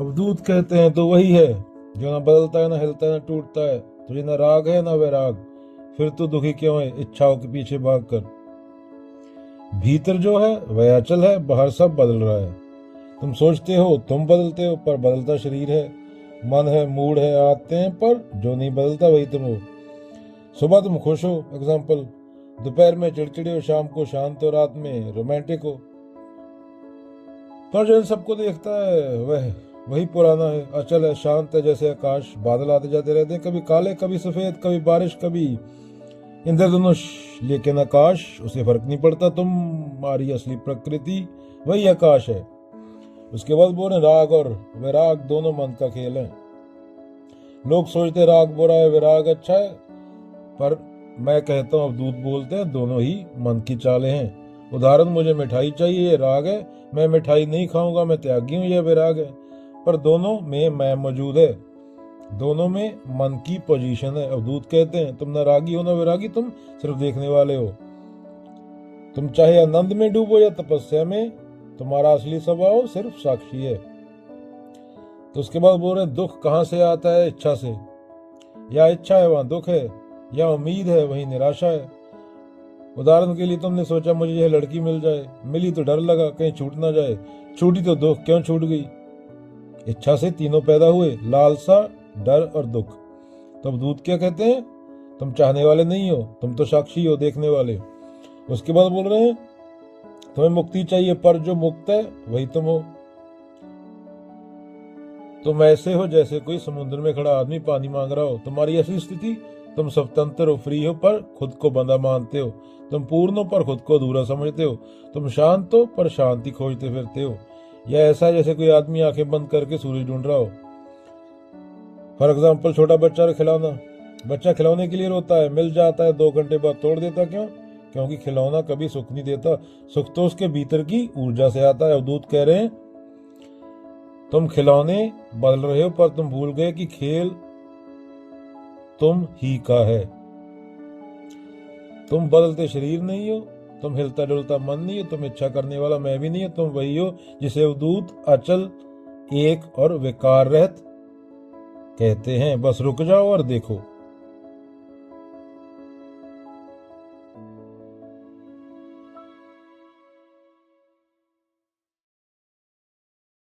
अवधूत कहते हैं तो वही है जो न बदलता है, न हिलता है, न टूटता है। तुझे न राग है न वैराग, फिर तू दुखी क्यों है इच्छाओं के पीछे भागकर। भीतर जो है वह अचल है, बाहर सब बदल रहा है। तुम सोचते हो तुम बदलते हो, पर बदलता शरीर है, मन है, मूड है, आते हैं, पर जो नहीं बदलता वही तुम हो। सुबह तुम खुश हो, एग्जाम्पल, दोपहर में चिड़चिड़े हो, शाम को शांत हो, रात में रोमांटिक हो। पर जो इन सबको देखता है वह वही पुराना है, अचल है, शांत है, जैसे आकाश। बादल आते जाते रहते हैं, कभी काले, कभी सफेद, कभी बारिश, कभी इंद्रधनुष। लेकिन आकाश, उसे फर्क नहीं पड़ता। तुम्हारी असली प्रकृति वही आकाश है। उसके बाद बोले राग और विराग दोनों मन का खेल है। लोग सोचते राग बुरा है, विराग अच्छा है, पर मैं कहता हूँ, अवधूत बोलते हैं, दोनों ही मन की चालें हैं। उदाहरण, मुझे मिठाई चाहिए, ये राग है, मैं मिठाई नहीं खाऊंगा, मैं त्यागी हूँ, यह विराग है। पर दोनों में मैं मौजूद है, दोनों में मन की पोजीशन है। अवधूत कहते हैं तुम न रागी हो न विरागी, तुम सिर्फ देखने वाले हो। तुम चाहे आनंद में डूबो या तपस्या में, तुम्हारा असली स्वभाव सिर्फ साक्षी है। तो उसके बाद बोल रहे दुख कहाँ से आता है? इच्छा से। या इच्छा है वहां दुख है, या उम्मीद है वही निराशा है। उदाहरण के लिए, तुमने सोचा मुझे यह लड़की मिल जाए, मिली तो डर लगा कहीं छूट ना जाए, छूटी तो दुख क्यों छूट गई। इच्छा से तीनों पैदा हुए, लालसा, डर और दुख। तो अब दूत क्या कहते हैं? तुम चाहने वाले नहीं हो, तुम तो साक्षी हो, देखने वाले। उसके बाद बोल रहे हैं तुम्हें मुक्ति चाहिए, पर जो मुक्त है वही तुम हो। तुम ऐसे हो जैसे कोई समुद्र में खड़ा आदमी पानी मांग रहा हो। तुम्हारी ऐसी स्थिति, तुम स्वतंत्र हो, फ्री हो, पर खुद को बंधा मानते हो। तुम पूर्ण हो, पर खुद को अधूरा समझते हो। तुम शांत हो, पर शांति खोजते फिरते हो। यह ऐसा है जैसे कोई आदमी आंखें बंद करके सूरज ढूंढ रहा हो। फॉर एग्जाम्पल, छोटा बच्चा खिलौना, बच्चा खिलौने के लिए रोता है, मिल जाता है, 2 घंटे बाद तोड़ देता। क्यों? क्योंकि खिलौना कभी सुख नहीं देता। सुख तो उसके भीतर की ऊर्जा से आता है। अवधूत कह रहे हैं तुम खिलौने बदल रहे हो, पर तुम भूल गए कि खेल तुम ही का है। तुम बदलते शरीर नहीं हो, तुम हिलता डुलता मन नहीं हो, तुम इच्छा करने वाला मैं भी नहीं हो। तुम वही हो जिसे अवधूत, अचल, एक और विकार रहित कहते हैं। बस रुक जाओ और देखो।